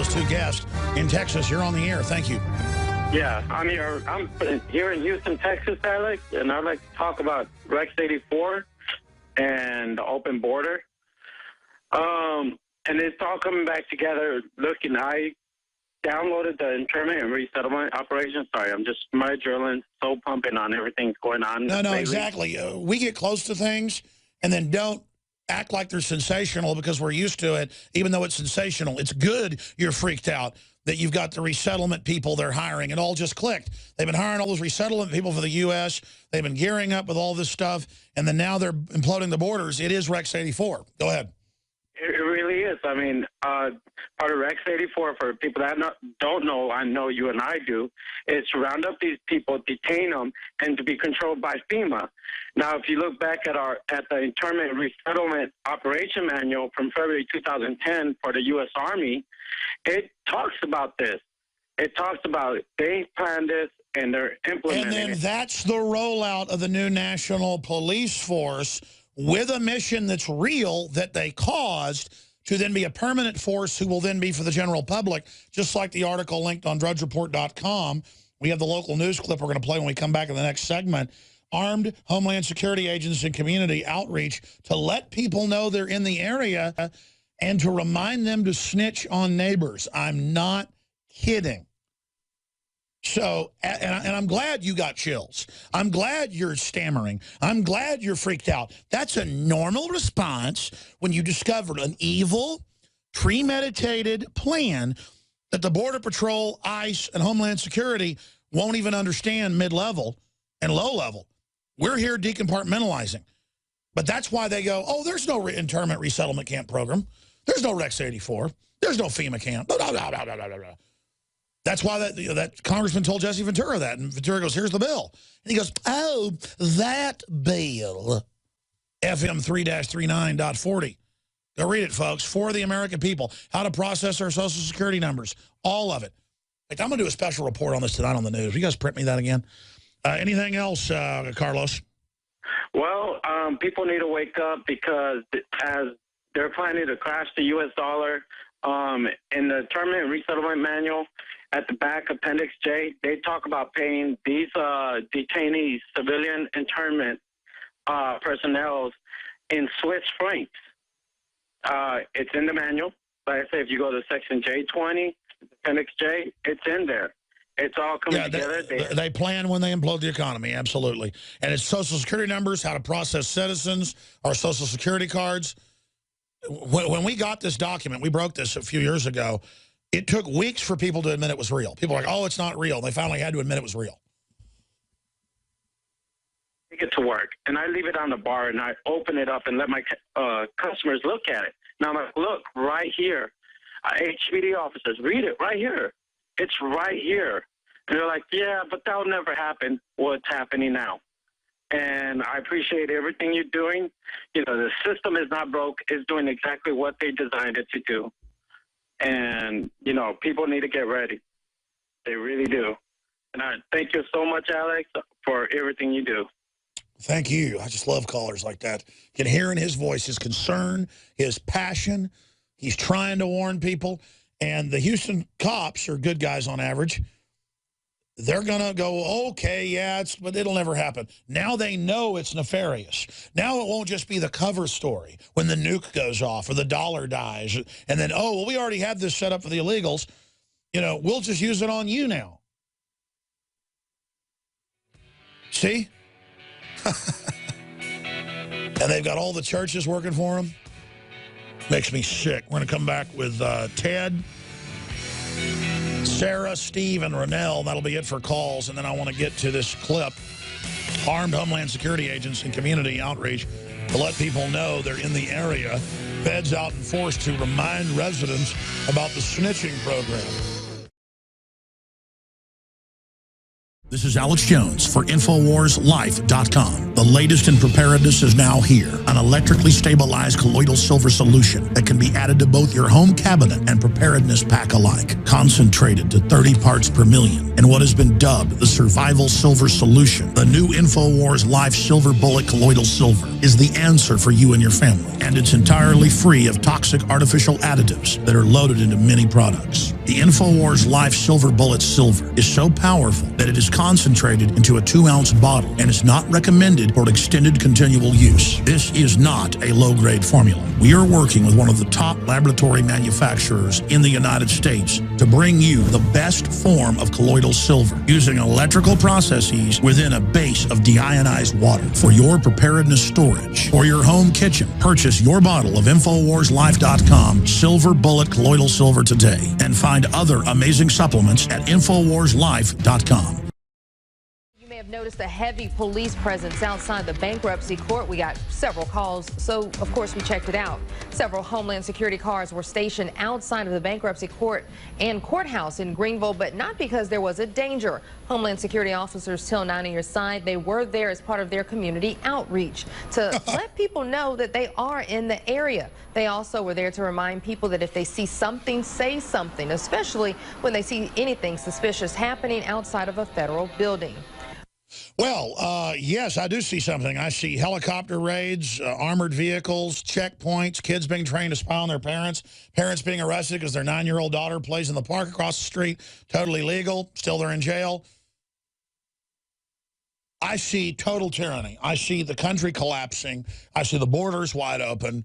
those two guests in Texas. You're on the air. Thank you. Yeah, I'm here in Houston, Texas, Alex, and I'd like to talk about Rex 84 and the open border. And it's all coming back together. Looking, I downloaded the internment and resettlement operation. Sorry, I'm just my adrenaline so pumping on everything's going on. No, lately. exactly. We get close to things and then don't act like they're sensational because we're used to it, even though it's sensational. It's good you're freaked out that you've got the resettlement people they're hiring. It all just clicked. They've been hiring all those resettlement people for the U.S. They've been gearing up with all this stuff, and then now they're imploding the borders. It is Rex 84. Go ahead. It really is. I mean, part of Rex 84, for people that don't know, I know you and I do, is to round up these people, detain them, and to be controlled by FEMA. Now, if you look back at the internment and resettlement operation manual from February 2010 for the U.S. Army, it talks about this. It talks about they planned this and they're implementing it. And then that's the rollout of the new National Police Force with a mission that's real that they caused to then be a permanent force who will then be for the general public, just like the article linked on drudgereport.com. We have the local news clip we're going to play when we come back in the next segment. Armed Homeland Security agents and community outreach to let people know they're in the area and to remind them to snitch on neighbors. I'm not kidding. So, and I'm glad you got chills. I'm glad you're stammering. I'm glad you're freaked out. That's a normal response when you discovered an evil, premeditated plan that the Border Patrol, ICE, and Homeland Security won't even understand mid-level and low-level. We're here decompartmentalizing. But that's why they go, oh, there's no internment resettlement camp program. There's no Rex 84. There's no FEMA camp. Blah, blah, blah, blah, blah, blah, blah. That's why that congressman told Jesse Ventura that. And Ventura goes, here's the bill. And he goes, oh, that bill. FM 3-39.40. Go read it, folks. For the American people. How to process our Social Security numbers. All of it. In fact, I'm going to do a special report on this tonight on the news. Will you guys print me that again? Anything else, Carlos? Well, people need to wake up because as they're planning to crash the U.S. dollar, in the internment and resettlement manual, at the back, Appendix J, they talk about paying these detainees, civilian internment personnel, in Swiss francs. It's in the manual. Like I say, if you go to Section J20, Appendix J, it's in there. It's all coming together. They plan when they implode the economy, absolutely. And it's Social Security numbers, how to process citizens, our Social Security cards. When we got this document, we broke this a few years ago, it took weeks for people to admit it was real. People were like, oh, it's not real. They finally had to admit it was real. I take it to work, and I leave it on the bar, and I open it up and let my customers look at it. Now I'm like, look, right here. HPD officers, read it right here. It's right here. And they're like, yeah, but that'll never happen. Well, it's happening now. And I appreciate everything you're doing. You know, the system is not broke. It's doing exactly what they designed it to do. And, you know, people need to get ready. They really do. And I thank you so much, Alex, for everything you do. Thank you. I just love callers like that. You can hear in his voice his concern, his passion. He's trying to warn people. And the Houston cops are good guys on average. They're going to go, okay, yeah, but it'll never happen. Now they know it's nefarious. Now it won't just be the cover story when the nuke goes off or the dollar dies. And then, oh, well, we already have this set up for the illegals. You know, we'll just use it on you now. See? And they've got all the churches working for them. Makes me sick. We're going to come back with Ted, Sarah, Steve, and Ronell. That'll be it for calls. And then I want to get to this clip. Armed Homeland Security agents and community outreach to let people know they're in the area. Feds out in force to remind residents about the snitching program. This is Alex Jones for InfoWarsLife.com. The latest in preparedness is now here. An electrically stabilized colloidal silver solution that can be added to both your home cabinet and preparedness pack alike. Concentrated to 30 parts per million in what has been dubbed the survival silver solution. The new InfoWars Life Silver Bullet Colloidal Silver is the answer for you and your family. And it's entirely free of toxic artificial additives that are loaded into many products. The InfoWars Life Silver Bullet Silver is so powerful that it is concentrated into a 2-ounce bottle and is not recommended for extended continual use. This is not a low-grade formula. We are working with one of the top laboratory manufacturers in the United States to bring you the best form of colloidal silver using electrical processes within a base of deionized water for your preparedness storage or your home kitchen. Purchase your bottle of InfoWarsLife.com Silver Bullet Colloidal Silver today and find other amazing supplements at InfoWarsLife.com. You may have noticed a heavy police presence outside the bankruptcy court. We got several calls, so of course we checked it out. Several Homeland Security cars were stationed outside of the bankruptcy court and courthouse in Greenville, but not because there was a danger. Homeland Security officers tell 90 Your Side they were there as part of their community outreach to let people know that they are in the area. They also were there to remind people that if they see something, say something, especially when they see anything suspicious happening outside of a federal building. Well, yes, I do see something. I see helicopter raids, armored vehicles, checkpoints, kids being trained to spy on their parents, parents being arrested because their 9-year-old daughter plays in the park across the street, totally legal, still they're in jail. I see total tyranny. I see the country collapsing. I see the borders wide open.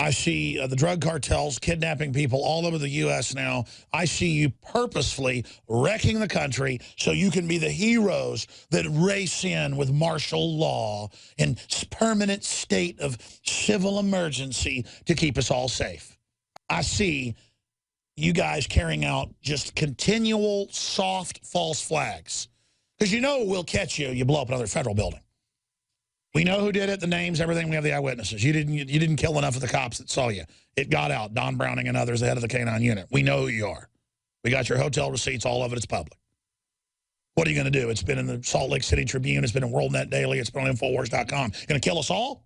I see the drug cartels kidnapping people all over the U.S. now. I see you purposefully wrecking the country so you can be the heroes that race in with martial law and permanent state of civil emergency to keep us all safe. I see you guys carrying out just continual soft false flags. Because you know we'll catch you, you blow up another federal building. We know who did it, the names, everything. We have the eyewitnesses. You didn't kill enough of the cops that saw you. It got out. Don Browning and others, the head of the K-9 unit. We know who you are. We got your hotel receipts, all of it. It's public. What are you going to do? It's been in the Salt Lake City Tribune. It's been in WorldNet Daily. It's been on Infowars.com. Going to kill us all?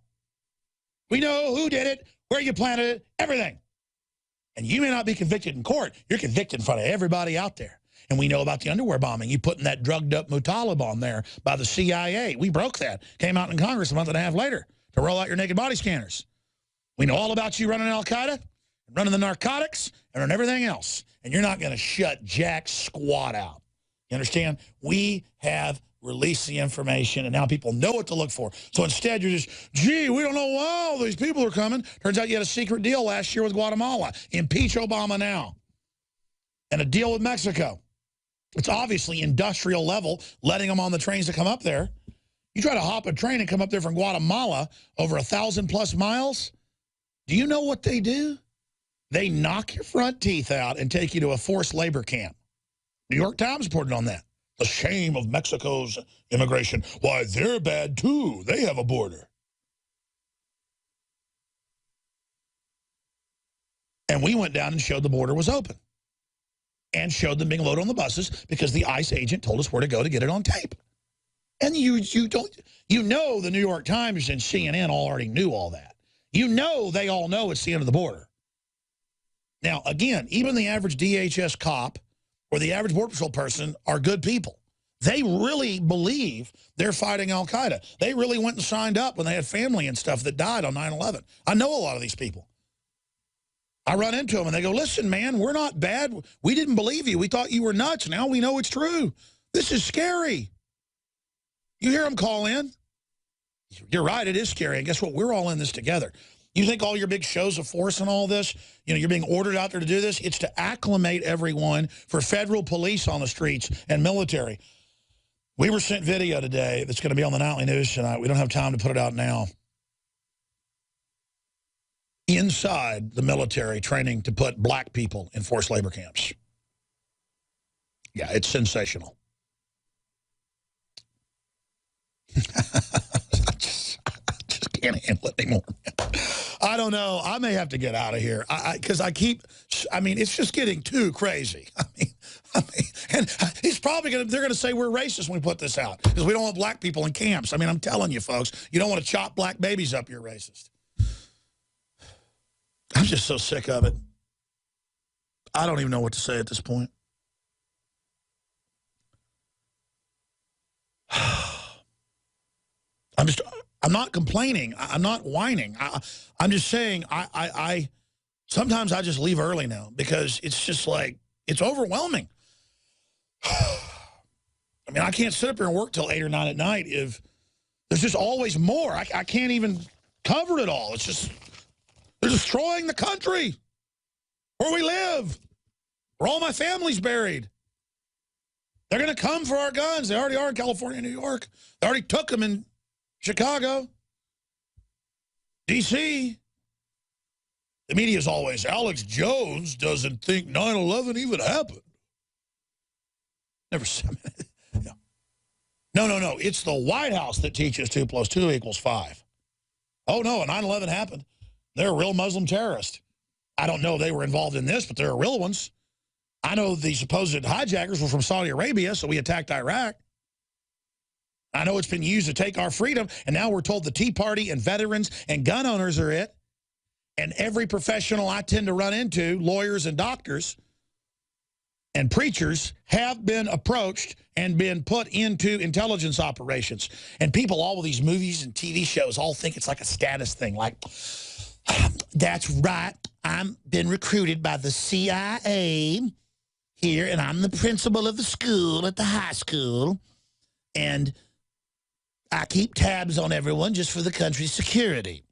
We know who did it, where you planted it, everything. And you may not be convicted in court. You're convicted in front of everybody out there. And we know about the underwear bombing. You putting that drugged-up Mutalib on there by the CIA. We broke that. Came out in Congress a month and a half later to roll out your naked body scanners. We know all about you running Al-Qaeda, running the narcotics, and running everything else. And you're not going to shut jack squat out. You understand? We have released the information, and now people know what to look for. So instead, you're just, gee, we don't know why all these people are coming. Turns out you had a secret deal last year with Guatemala. Impeach Obama now. And a deal with Mexico. It's obviously industrial level, letting them on the trains to come up there. You try to hop a train and come up there from Guatemala over 1,000+ miles. Do you know what they do? They knock your front teeth out and take you to a forced labor camp. New York Times reported on that. The shame of Mexico's immigration. Why, they're bad too. They have a border. And we went down and showed the border was open. And showed them being loaded on the buses because the ICE agent told us where to go to get it on tape. And you know the New York Times and CNN already knew all that. You know they all know it's the end of the border. Now, again, even the average DHS cop or the average Border Patrol person are good people. They really believe they're fighting Al-Qaeda. They really went and signed up when they had family and stuff that died on 9/11. I know a lot of these people. I run into them and they go, listen, man, we're not bad. We didn't believe you. We thought you were nuts. Now we know it's true. This is scary. You hear them call in? You're right, it is scary. And guess what? We're all in this together. You think all your big shows of force and all this, you know, you're being ordered out there to do this? It's to acclimate everyone for federal police on the streets and military. We were sent video today that's going to be on the nightly news tonight. We don't have time to put it out now. Inside the military training to put black people in forced labor camps. Yeah, it's sensational. I just can't handle it anymore. I don't know. I may have to get out of here because I mean, it's just getting too crazy. I mean, And he's probably they're going to say we're racist when we put this out because we don't want black people in camps. I mean, I'm telling you, folks, you don't want to chop black babies up, you're racist. I'm just so sick of it. I don't even know what to say at this point. I'm not complaining. I'm not whining. I'm just saying I sometimes I just leave early now because it's just like, it's overwhelming. I mean, I can't sit up here and work till 8 or 9 at night if there's just always more. I can't even cover it all. It's just, they're destroying the country where we live, where all my family's buried. They're going to come for our guns. They already are in California and New York. They already took them in Chicago, D.C. The media is always, Alex Jones doesn't think 9/11 even happened. Never said it. Yeah. No. It's the White House that teaches 2 + 2 = 5. Oh, no, 9/11 happened. They're a real Muslim terrorist. I don't know if they were involved in this, but they're real ones. I know the supposed hijackers were from Saudi Arabia, so we attacked Iraq. I know it's been used to take our freedom, and now we're told the Tea Party and veterans and gun owners are it. And every professional I tend to run into, lawyers and doctors and preachers, have been approached and been put into intelligence operations. And people, all of these movies and TV shows all think it's like a status thing. Like, that's right, I'm been recruited by the CIA here, and I'm the principal of the school at the high school. And I keep tabs on everyone just for the country's security.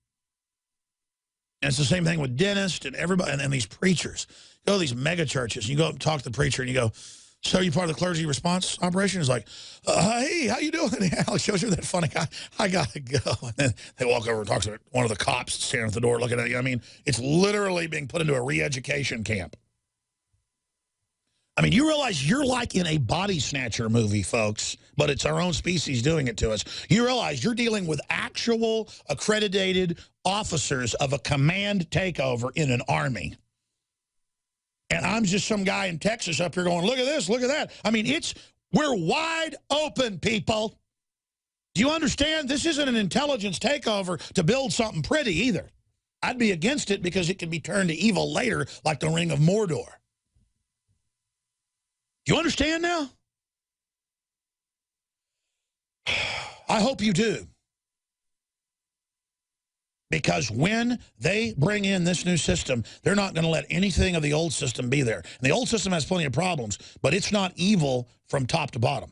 And it's the same thing with dentists and everybody and these preachers. You go to these mega churches, and you go up and talk to the preacher, and you go, so you part of the clergy response operation? He's like, hey, how you doing? And Alex shows you that funny guy. I got to go. And then they walk over and talk to one of the cops standing at the door looking at you. I mean, it's literally being put into a re-education camp. I mean, you realize you're like in a body snatcher movie, folks, but it's our own species doing it to us. You realize you're dealing with actual accredited officers of a command takeover in an army. And I'm just some guy in Texas up here going, look at this, look at that. I mean, we're wide open, people. Do you understand? This isn't an intelligence takeover to build something pretty either. I'd be against it because it can be turned to evil later, like the Ring of Mordor. Do you understand now? I hope you do. Because when they bring in this new system, they're not going to let anything of the old system be there. And the old system has plenty of problems, but it's not evil from top to bottom.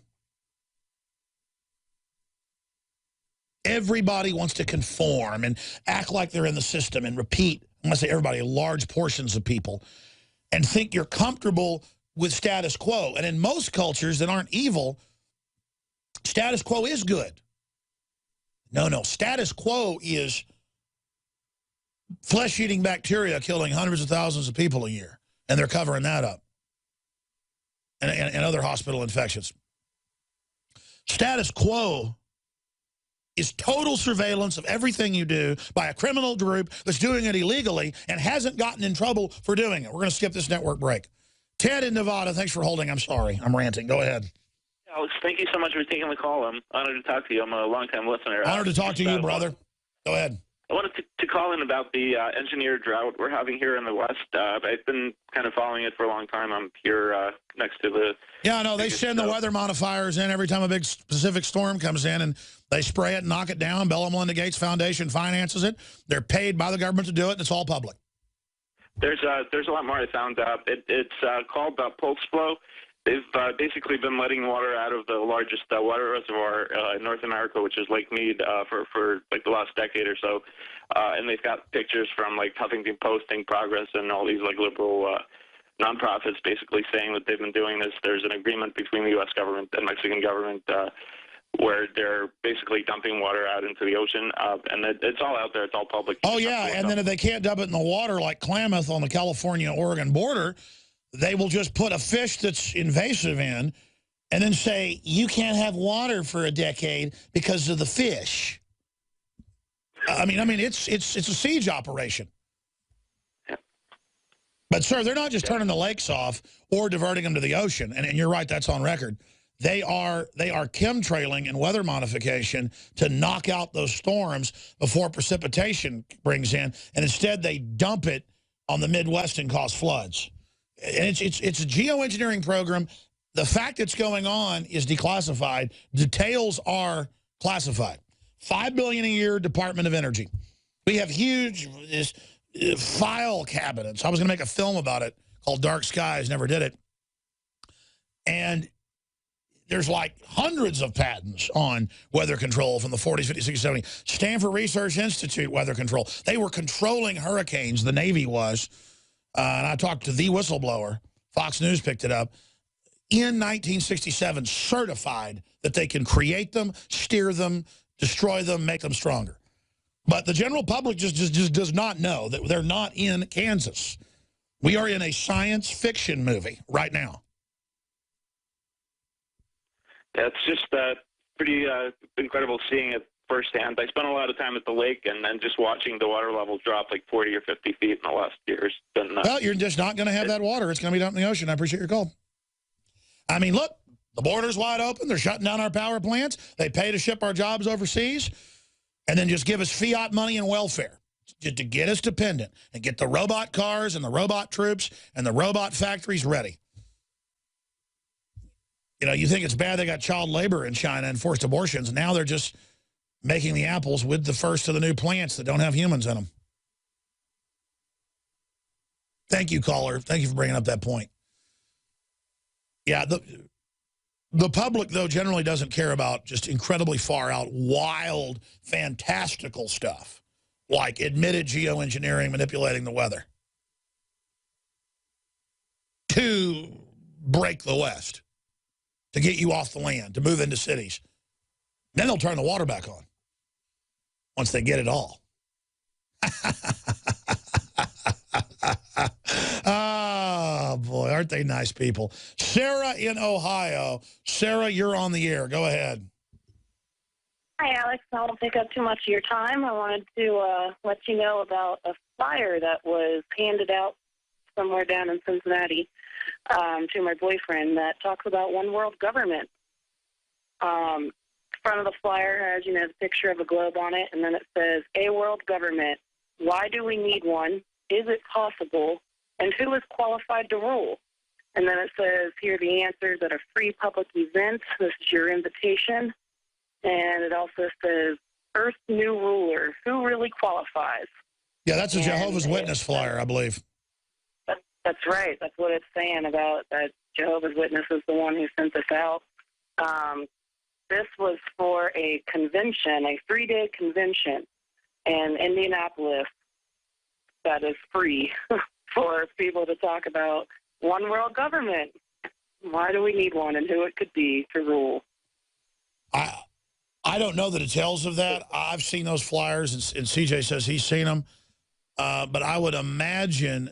Everybody wants to conform and act like they're in the system and repeat, I'm going to say everybody, large portions of people, and think you're comfortable with status quo. And in most cultures that aren't evil, status quo is good. No, status quo is flesh-eating bacteria killing hundreds of thousands of people a year, and they're covering that up, and other hospital infections. Status quo is total surveillance of everything you do by a criminal group that's doing it illegally and hasn't gotten in trouble for doing it. We're going to skip this network break. Ted in Nevada, thanks for holding. I'm sorry. I'm ranting. Go ahead. Alex, thank you so much for taking the call. I'm honored to talk to you. I'm a longtime listener. Honored to talk to you, brother. Go ahead. I wanted to call in about the engineered drought we're having here in the West. I've been kind of following it for a long time. I'm here next to the... Yeah, no, they send the weather modifiers in every time a big Pacific storm comes in, and they spray it and knock it down. Bella Melinda Gates Foundation finances it. They're paid by the government to do it, and it's all public. There's a lot more I found out. It's called pulse flow. They've basically been letting water out of the largest water reservoir in North America, which is Lake Mead, for like the last decade or so. And they've got pictures from like Huffington Post, Progress, and all these like liberal nonprofits basically saying that they've been doing this. There's an agreement between the U.S. government and Mexican government where they're basically dumping water out into the ocean. And it's all out there. It's all public. Oh, yeah, and then if they can't dump it in the water like Klamath on the California-Oregon border, they will just put a fish that's invasive in and then say, you can't have water for a decade because of the fish. I mean, it's a siege operation. But, sir, they're not just turning the lakes off or diverting them to the ocean. And you're right, that's on record. They are chemtrailing and weather modification to knock out those storms before precipitation brings in. And instead, they dump it on the Midwest and cause floods. And it's a geoengineering program. The fact it's going on is declassified. Details are classified. $5 billion a year, Department of Energy. We have huge file cabinets. I was going to make a film about it called Dark Skies, never did it. And there's like hundreds of patents on weather control from the 40s, 50s, 60s, 70s. Stanford Research Institute weather control. They were controlling hurricanes, the Navy was. And I talked to the whistleblower. Fox News picked it up. In 1967, certified that they can create them, steer them, destroy them, make them stronger. But the general public just does not know that they're not in Kansas. We are in a science fiction movie right now. That's just pretty incredible seeing it firsthand. I spent a lot of time at the lake and then just watching the water level drop like 40 or 50 feet in the last years. Well, you're just not going to have that water. It's going to be dumped in the ocean. I appreciate your call. I mean, look, the border's wide open. They're shutting down our power plants. They pay to ship our jobs overseas and then just give us fiat money and welfare just to get us dependent and get the robot cars and the robot troops and the robot factories ready. You know, you think it's bad they got child labor in China and forced abortions. Now they're just making the apples with the first of the new plants that don't have humans in them. Thank you, caller. Thank you for bringing up that point. Yeah, the public, though, generally doesn't care about just incredibly far out, wild, fantastical stuff, like admitted geoengineering, manipulating the weather to break the West, to get you off the land, to move into cities. Then they'll turn the water back on once they get it all. Oh, boy, aren't they nice people? Sarah in Ohio. Sarah, you're on the air. Go ahead. Hi, Alex. I won't take up too much of your time. I wanted to let you know about a flyer that was handed out somewhere down in Cincinnati to my boyfriend that talks about one world government. Front of the flyer has, the picture of a globe on it, and then it says, "A world government. Why do we need one? Is it possible? And who is qualified to rule?" And then it says, "Here are the answers at a free public event. This is your invitation." And it also says, "Earth's new ruler. Who really qualifies?" Yeah, that's a Jehovah's Witness flyer, I believe. That's right. That's what it's saying about that Jehovah's Witness is the one who sent this out. This was for a convention, a 3-day convention in Indianapolis that is free for people to talk about one world government. Why do we need one and who it could be to rule? I don't know the details of that. I've seen those flyers, and CJ says he's seen them. But I would imagine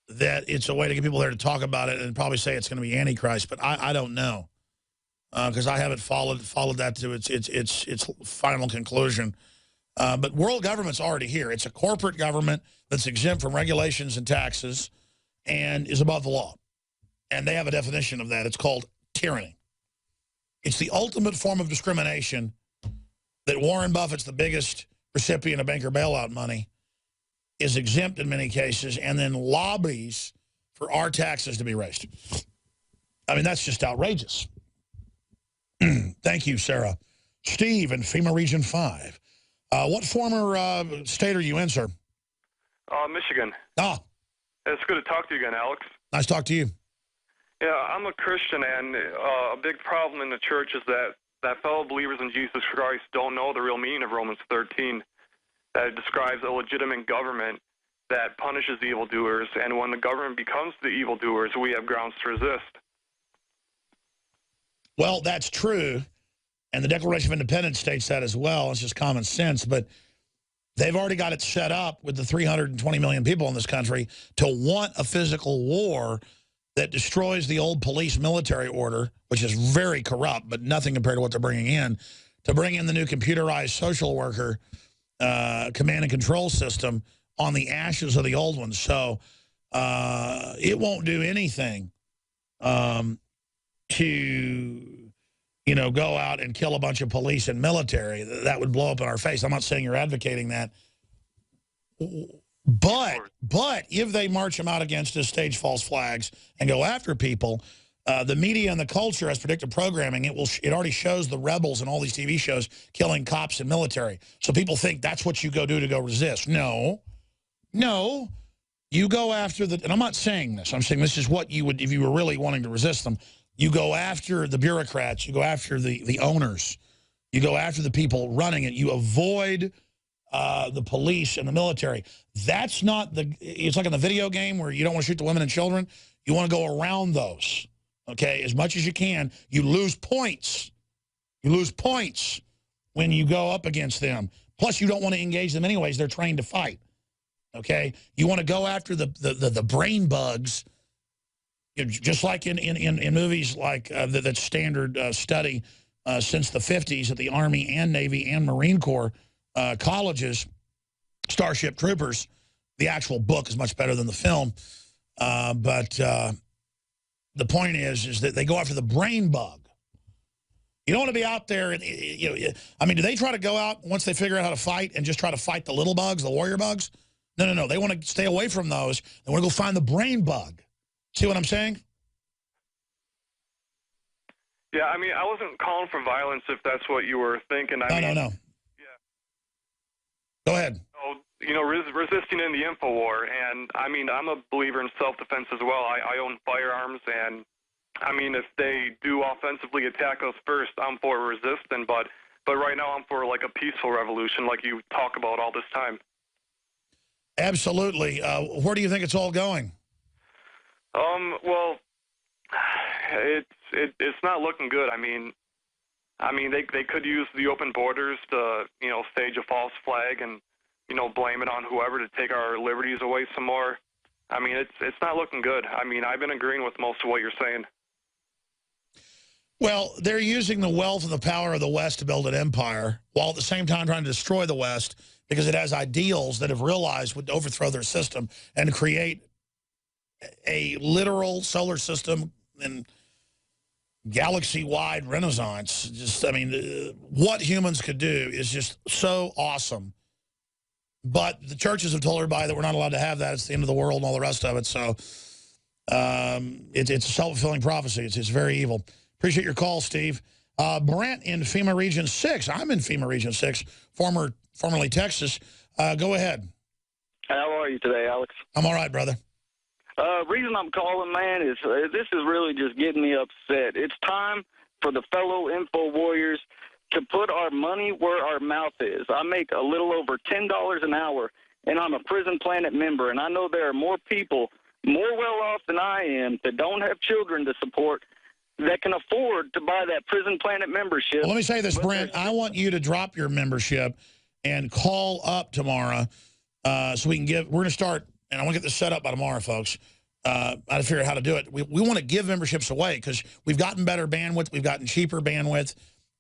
that it's a way to get people there to talk about it and probably say it's going to be Antichrist. But I don't know because I haven't followed that to its final conclusion. But world government's already here. It's a corporate government that's exempt from regulations and taxes and is above the law. And they have a definition of that. It's called tyranny. It's the ultimate form of discrimination that Warren Buffett's the biggest recipient of banker bailout money, is exempt in many cases, and then lobbies for our taxes to be raised. I mean, that's just outrageous. Thank you, Sarah. Steve in FEMA Region 5. What former state are you in, sir? Michigan. Ah. It's good to talk to you again, Alex. Nice to talk to you. Yeah, I'm a Christian, and a big problem in the church is that fellow believers in Jesus Christ don't know the real meaning of Romans 13, that it describes a legitimate government that punishes the evildoers, and when the government becomes the evildoers, we have grounds to resist. Well, that's true, and the Declaration of Independence states that as well. It's just common sense, but they've already got it set up with the 320 million people in this country to want a physical war that destroys the old police military order, which is very corrupt, but nothing compared to what they're bringing in, to bring in the new computerized social worker command and control system on the ashes of the old ones. So it won't do anything to, you know, go out and kill a bunch of police and military. That would blow up in our face. I'm not saying you're advocating that. But if they march them out against us, stage false flags, and go after people, the media and the culture has predictive programming. It already shows the rebels in all these TV shows killing cops and military. So people think that's what you go do to go resist. No. You go after and I'm not saying this. I'm saying this is what you would, if you were really wanting to resist them. You go after the bureaucrats. You go after the owners. You go after the people running it. You avoid the police and the military. That's not it's like in the video game where you don't want to shoot the women and children. You want to go around those, okay, as much as you can. You lose points. You lose points when you go up against them. Plus, you don't want to engage them anyways. They're trained to fight, okay? You want to go after the brain bugs, just like in movies like that standard study since the 50s at the Army and Navy and Marine Corps colleges, Starship Troopers. The actual book is much better than the film. But the point is that they go after the brain bug. You don't want to be out there. And, you know, I mean, do they try to go out once they figure out how to fight and just try to fight the little bugs, the warrior bugs? No. They want to stay away from those. They want to go find the brain bug. See what I'm saying? Yeah, I mean, I wasn't calling for violence if that's what you were thinking. No. Yeah. Go ahead. So, you know, resisting in the info war, and I mean, I'm a believer in self-defense as well. I own firearms, and I mean, if they do offensively attack us first, I'm for resisting, but right now I'm for like a peaceful revolution like you talk about all this time. Absolutely. Where do you think it's all going? Well, it's not looking good. I mean, they could use the open borders to, you know, stage a false flag and, you know, blame it on whoever to take our liberties away some more. I mean, it's not looking good. I mean, I've been agreeing with most of what you're saying. Well, they're using the wealth and the power of the West to build an empire, while at the same time trying to destroy the West because it has ideals that have realized would overthrow their system and create a literal solar system and galaxy-wide renaissance. Just, I mean, what humans could do is just so awesome. But the churches have told everybody that we're not allowed to have that. It's the end of the world and all the rest of it. So it's a self-fulfilling prophecy. It's very evil. Appreciate your call, Steve. Brent in FEMA Region 6. I'm in FEMA Region 6, formerly Texas. Go ahead. How are you today, Alex? I'm all right, brother. Reason I'm calling, man, is this is really just getting me upset. It's time for the fellow info warriors to put our money where our mouth is. I make a little over $10 an hour, and I'm a Prison Planet member, and I know there are more people more well off than I am that don't have children to support that can afford to buy that Prison Planet membership. Well, let me say this, Brent. I want you to drop your membership and call up tomorrow so we can we're going to start, and I want to get this set up by tomorrow, folks. I got to figure out how to do it. We want to give memberships away because we've gotten better bandwidth. We've gotten cheaper bandwidth.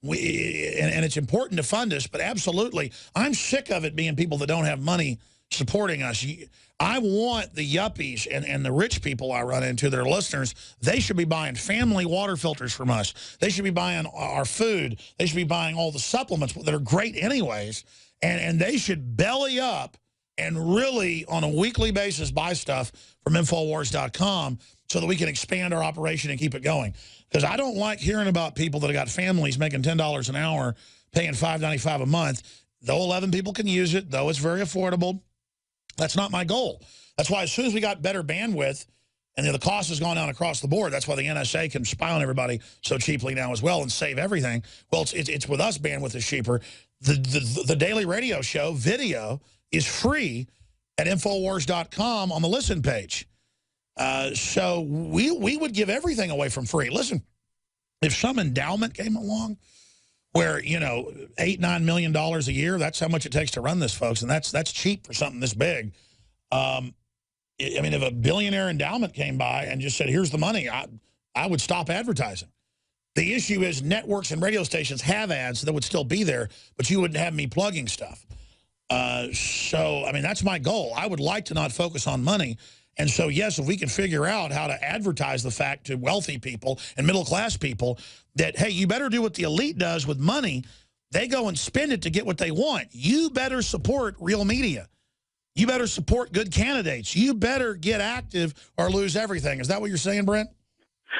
And it's important to fund us, but absolutely, I'm sick of it being people that don't have money supporting us. I want the yuppies and the rich people I run into that are listeners, they should be buying family water filters from us. They should be buying our food. They should be buying all the supplements that are great anyways. And they should belly up and really, on a weekly basis, buy stuff from Infowars.com so that we can expand our operation and keep it going. Because I don't like hearing about people that have got families making $10 an hour, paying $5.95 a month. Though 11 people can use it, though it's very affordable, that's not my goal. That's why as soon as we got better bandwidth, and the cost has gone down across the board, that's why the NSA can spy on everybody so cheaply now as well and save everything. Well, it's with us, bandwidth is cheaper. The daily radio show, video, is free at Infowars.com on the listen page. So we would give everything away from free. Listen, if some endowment came along where, you know, $8, $9 million a year, that's how much it takes to run this, folks, and that's cheap for something this big. I mean, if a billionaire endowment came by and just said, here's the money, I would stop advertising. The issue is networks and radio stations have ads that would still be there, but you wouldn't have me plugging stuff. So, I mean, that's my goal. I would like to not focus on money. And so, yes, if we can figure out how to advertise the fact to wealthy people and middle-class people that, hey, you better do what the elite does with money. They go and spend it to get what they want. You better support real media. You better support good candidates. You better get active or lose everything. Is that what you're saying, Brent?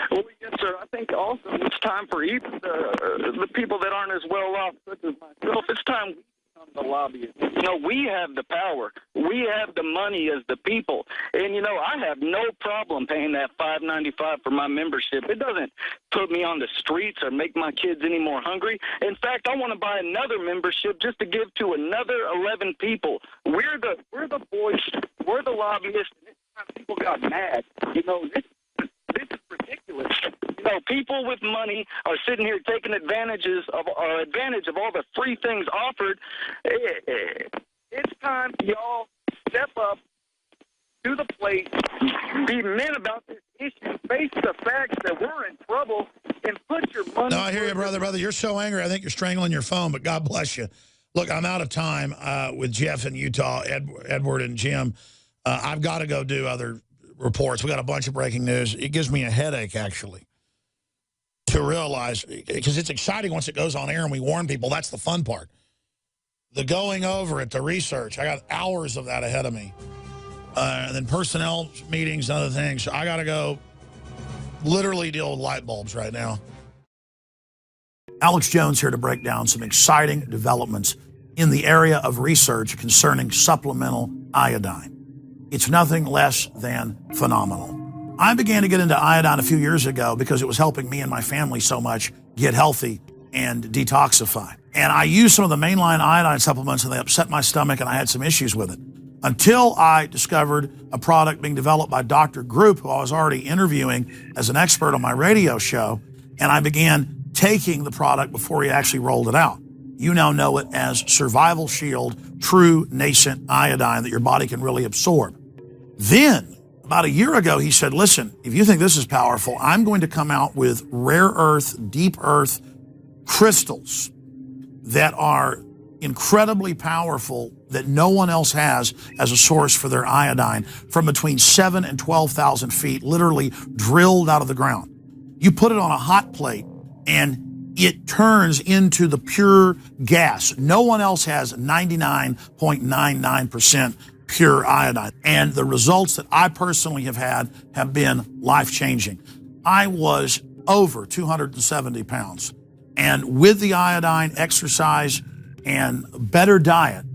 Well, yes, sir. I think also it's time for even the people that aren't as well off, such as myself, it's time we become the lobbyists. You know, we have the power. We have the money as the people. And, you know, I have no problem paying that $5.95 for my membership. It doesn't put me on the streets or make my kids any more hungry. In fact, I want to buy another membership just to give to another 11 people. We're the voice. We're the lobbyists. This time people got mad. You know, this is ridiculous. You know, people with money are sitting here taking advantage of all the free things offered. It's time for y'all step up to the plate, be men about this issue, face the facts that we're in trouble, and put your money. No, I hear you, brother. You're so angry. I think you're strangling your phone, but God bless you. Look, I'm out of time with Jeff in Utah, Edward and Jim. I've got to go do other reports. We got a bunch of breaking news. It gives me a headache, actually, to realize, because it's exciting once it goes on air and we warn people. That's the fun part. The going over it, the research. I got hours of that ahead of me. And then personnel meetings and other things. I got to go literally deal with light bulbs right now. Alex Jones here to break down some exciting developments in the area of research concerning supplemental iodine. It's nothing less than phenomenal. I began to get into iodine a few years ago because it was helping me and my family so much get healthy and detoxify. And I used some of the mainline iodine supplements and they upset my stomach and I had some issues with it. Until I discovered a product being developed by Dr. Group, who I was already interviewing as an expert on my radio show, and I began taking the product before he actually rolled it out. You now know it as Survival Shield True Nascent Iodine that your body can really absorb. Then, about a year ago, he said, listen, if you think this is powerful, I'm going to come out with rare earth, deep earth crystals that are incredibly powerful that no one else has as a source for their iodine from between 7,000 and 12,000 feet, literally drilled out of the ground. You put it on a hot plate and it turns into the pure gas. No one else has 99.99% pure iodine. And the results that I personally have had have been life-changing. I was over 270 pounds. And with the iodine, exercise, and better diet,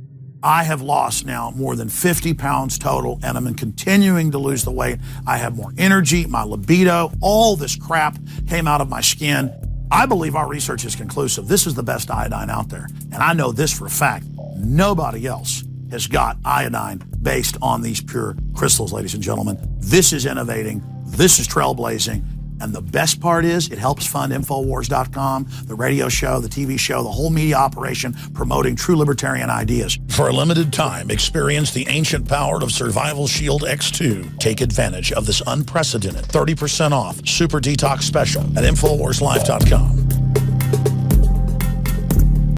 I have lost now more than 50 pounds total, and I'm continuing to lose the weight. I have more energy, my libido, all this crap came out of my skin. I believe our research is conclusive. This is the best iodine out there. And I know this for a fact. Nobody else has got iodine based on these pure crystals, ladies and gentlemen. This is innovating. This is trailblazing. And the best part is it helps fund Infowars.com, the radio show, the TV show, the whole media operation promoting true libertarian ideas. For a limited time, experience the ancient power of Survival Shield X2. Take advantage of this unprecedented 30% off Super Detox special at InfoWarsLife.com.